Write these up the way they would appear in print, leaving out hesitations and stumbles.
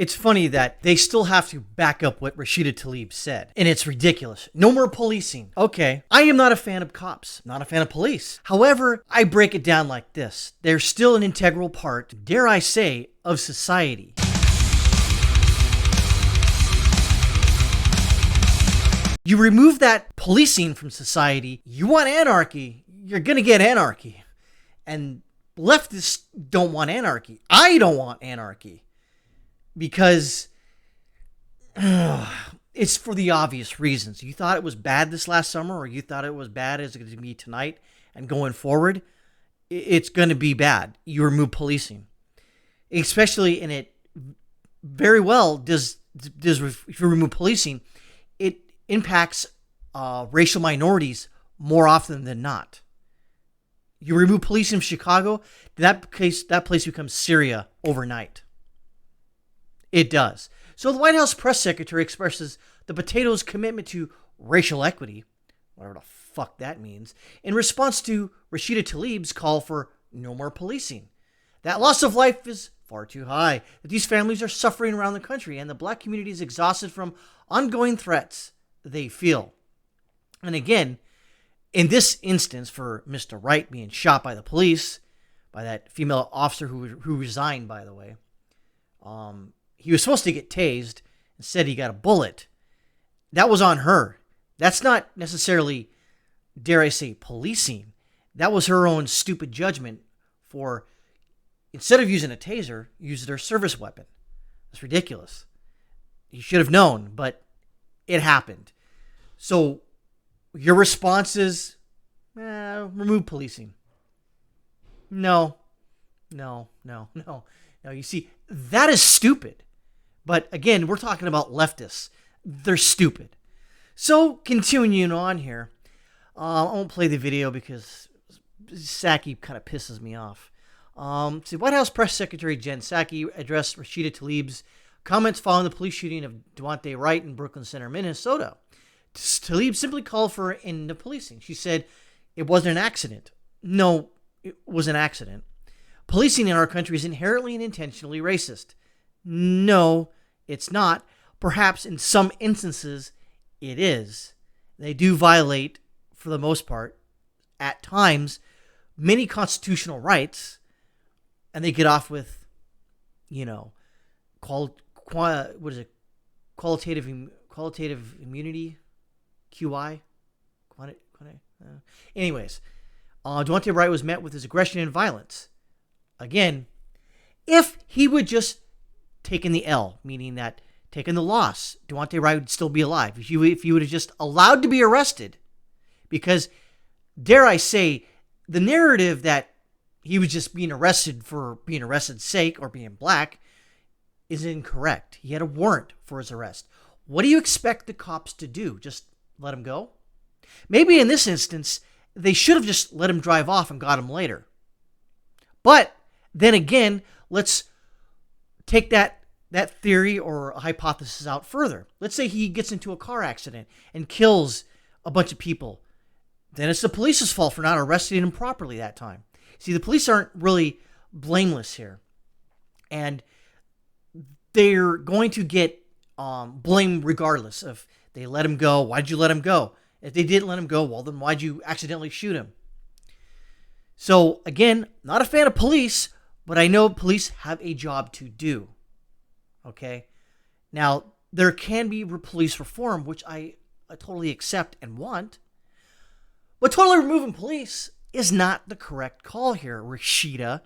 It's funny that they still have to back up what Rashida Tlaib said. And it's ridiculous. No more policing. Okay, I am not a fan of cops, not a fan of police. However, I break it down like this. They're still an integral part, dare I say, of society. You remove that policing from society, you want anarchy, you're going to get anarchy. And leftists don't want anarchy. I don't want anarchy. Because it's for the obvious reasons. You thought it was bad this last summer, or you thought it was bad as it's going to be tonight and going forward. It's going to be bad. You remove policing. Especially in it, very well, does if you remove policing, it impacts racial minorities more often than not. You remove policing from Chicago, that place becomes Syria overnight. It does. So the White House press secretary expresses the potatoes' commitment to racial equity, whatever the fuck that means, in response to Rashida Tlaib's call for no more policing. That loss of life is far too high, that these families are suffering around the country, and the black community is exhausted from ongoing threats they feel. And again, in this instance, for Mr. Wright being shot by the police, by that female officer who resigned, by the way, he was supposed to get tased. Instead, he got a bullet. That was on her. That's not necessarily, dare I say, policing. That was her own stupid judgment for, instead of using a taser, using her service weapon. It's ridiculous. You should have known, but it happened. So your response is, remove policing. No. You see, that is stupid. But again, we're talking about leftists. They're stupid. So, continuing on here. I won't play the video because Psaki kind of pisses me off. White House Press Secretary Jen Psaki addressed Rashida Tlaib's comments following the police shooting of Devontae Wright in Brooklyn Center, Minnesota. Tlaib simply called for an end of policing. She said it wasn't an accident. No, it was an accident. Policing in our country is inherently and intentionally racist. No, it's not. Perhaps in some instances, it is. They do violate, for the most part, at times, many constitutional rights, and they get off with, qualitative immunity, QI. Anyways, Devontae Wright was met with his aggression and violence. Again, if he would just taken the L, meaning that taken the loss, Devontae Wright would still be alive. If you would have just allowed to be arrested, because, dare I say, the narrative that he was just being arrested for being arrested's sake or being black is incorrect. He had a warrant for his arrest. What do you expect the cops to do? Just let him go? Maybe in this instance, they should have just let him drive off and got him later. But then again, let's take that theory or hypothesis out further. Let's say he gets into a car accident and kills a bunch of people. Then it's the police's fault for not arresting him properly that time. See, the police aren't really blameless here. And they're going to get blamed regardless. If they let him go, why'd you let him go? If they didn't let him go, well, then why'd you accidentally shoot him? So, again, not a fan of police, but I know police have a job to do. Okay? Now, there can be police reform, which I totally accept and want. But totally removing police is not the correct call here, Rashida.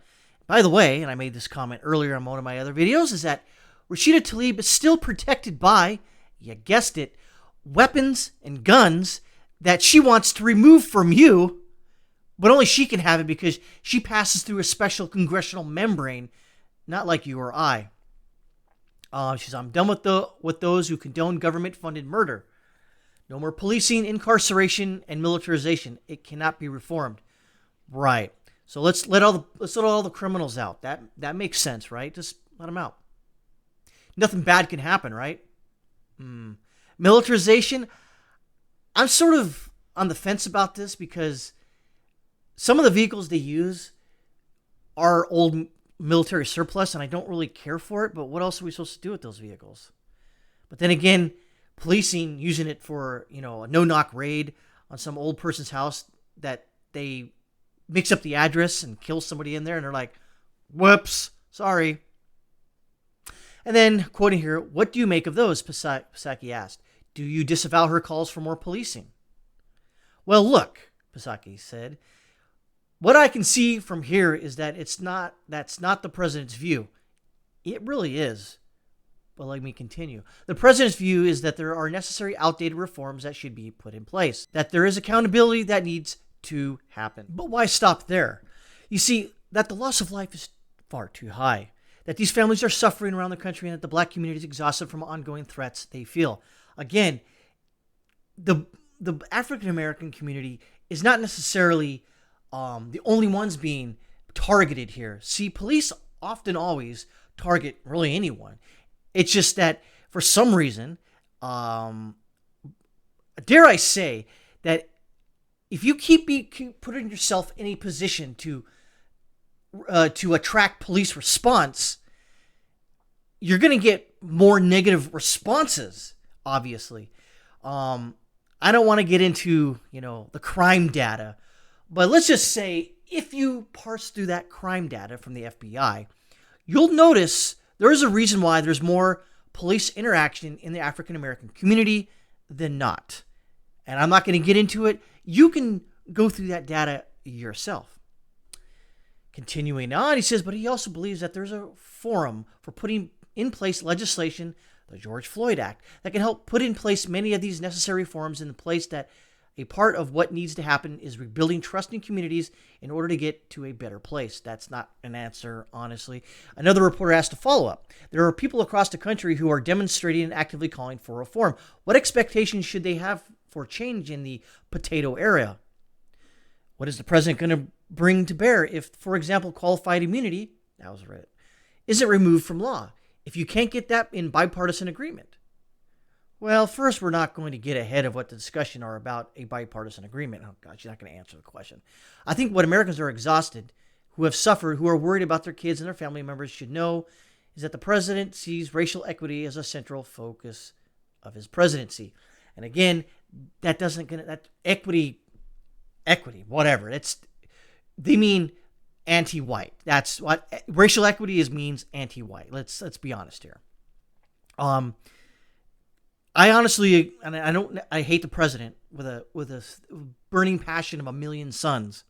By the way, and I made this comment earlier on one of my other videos, is that Rashida Tlaib is still protected by, you guessed it, weapons and guns that she wants to remove from you, but only she can have it because she passes through a special congressional membrane, not like you or I. She says, I'm done with those who condone government-funded murder. No more policing, incarceration, and militarization. It cannot be reformed. Right. So let's let all the criminals out. That makes sense, right? Just let them out. Nothing bad can happen, right? Militarization. I'm sort of on the fence about this because some of the vehicles they use are old military surplus, and I don't really care for it, but what else are we supposed to do with those vehicles? But then again, policing, using it for, a no-knock raid on some old person's house that they mix up the address and kill somebody in there, and they're like, whoops, sorry. And then, quoting here, what do you make of those, Psaki asked. Do you disavow her calls for more policing? Well, look, Psaki said, what I can see from here is that that's not the president's view. It really is. But let me continue. The president's view is that there are necessary outdated reforms that should be put in place, that there is accountability that needs to happen. But why stop there? You see, that the loss of life is far too high, that these families are suffering around the country, and that the black community is exhausted from ongoing threats they feel. Again, the African American community is not necessarily the only ones being targeted here. See, police often always target really anyone. It's just that for some reason, dare I say, that if you keep putting yourself in a position to attract police response, you're going to get more negative responses, obviously. I don't want to get into, the crime data, but let's just say if you parse through that crime data from the FBI, you'll notice there is a reason why there's more police interaction in the African American community than not. And I'm not going to get into it. You can go through that data yourself. Continuing on, he says, but he also believes that there's a forum for putting in place legislation, the George Floyd Act, that can help put in place many of these necessary reforms in the place that a part of what needs to happen is rebuilding trust in communities in order to get to a better place. That's not an answer, honestly. Another reporter asked to follow up. There are people across the country who are demonstrating and actively calling for reform. What expectations should they have for change in the potato area? What is the president going to bring to bear if, for example, qualified immunity, that was right, isn't removed from law? If you can't get that in bipartisan agreement? Well, first, we're not going to get ahead of what the discussion are about a bipartisan agreement. Oh, God, you're not going to answer the question. I think what Americans are exhausted, who have suffered, who are worried about their kids and their family members should know is that the president sees racial equity as a central focus of his presidency. And again, that equity, whatever. They mean anti-white. That's what racial equity means, anti-white. Let's be honest here. I honestly, and I hate the president with a burning passion of a million suns.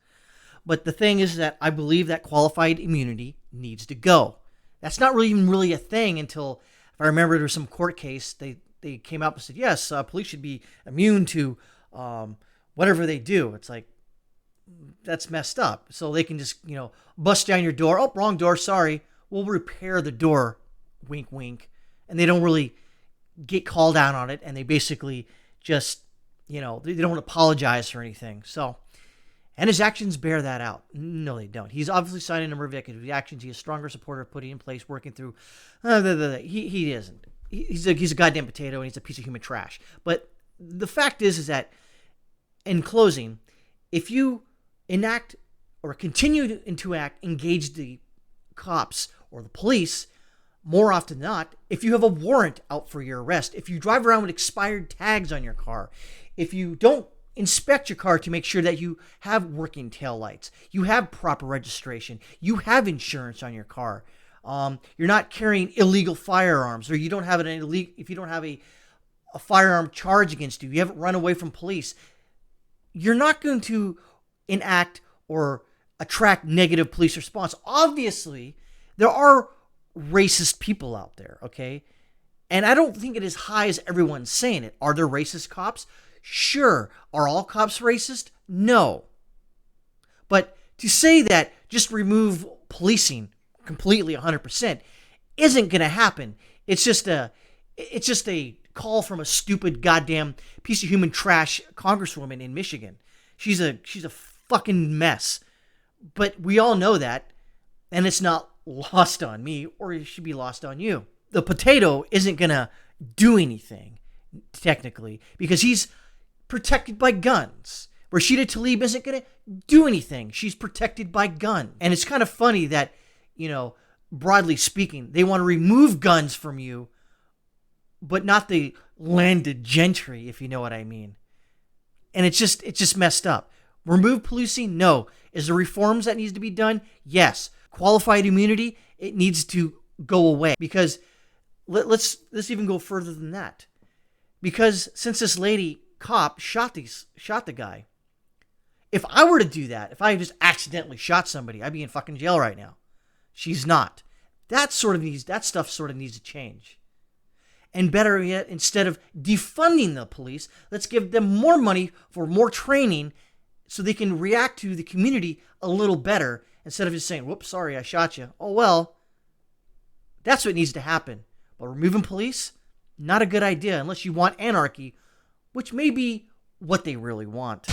But the thing is that I believe that qualified immunity needs to go. That's not even really a thing until, if I remember, there was some court case. They came out and said, yes, police should be immune to whatever they do. It's like, that's messed up. So they can just, bust down your door. Oh, wrong door. Sorry. We'll repair the door. Wink, wink. And they don't really get called out on it, and they basically just, they don't apologize for anything. So, and his actions bear that out. No, they don't. He's obviously signed a number of executive actions. He is a stronger supporter of putting in place, working through. He isn't. He's a goddamn potato, and he's a piece of human trash. But the fact is that, in closing, if you enact or continue to engage the cops or the police, more often than not, if you have a warrant out for your arrest, if you drive around with expired tags on your car, if you don't inspect your car to make sure that you have working taillights, you have proper registration, you have insurance on your car, you're not carrying illegal firearms, or you don't have if you don't have a firearm charge against you, you haven't run away from police, you're not going to enact or attract negative police response. Obviously, there are racist people out there, okay? And I don't think it is high as everyone's saying it. Are there racist cops? Sure. Are all cops racist? No. But to say that just remove policing completely 100% isn't going to happen. It's just a call from a stupid goddamn piece of human trash congresswoman in Michigan. She's a fucking mess. But we all know that, and it's not lost on me, or it should be lost on you. The potato isn't going to do anything, technically, because he's protected by guns. Rashida Tlaib isn't going to do anything. She's protected by guns. And it's kind of funny that, broadly speaking, they want to remove guns from you, but not the landed gentry, if you know what I mean. And it's just messed up. Remove policing? No. Is there reforms that needs to be done? Yes. Qualified immunity? It needs to go away. Because let's even go further than that. Because since this lady cop shot the guy, if I were to do that, if I just accidentally shot somebody, I'd be in fucking jail right now. She's not. That stuff sort of needs to change. And better yet, instead of defunding the police, let's give them more money for more training so they can react to the community a little better instead of just saying, whoops, sorry, I shot you. Oh, well, that's what needs to happen. But removing police, not a good idea unless you want anarchy, which may be what they really want.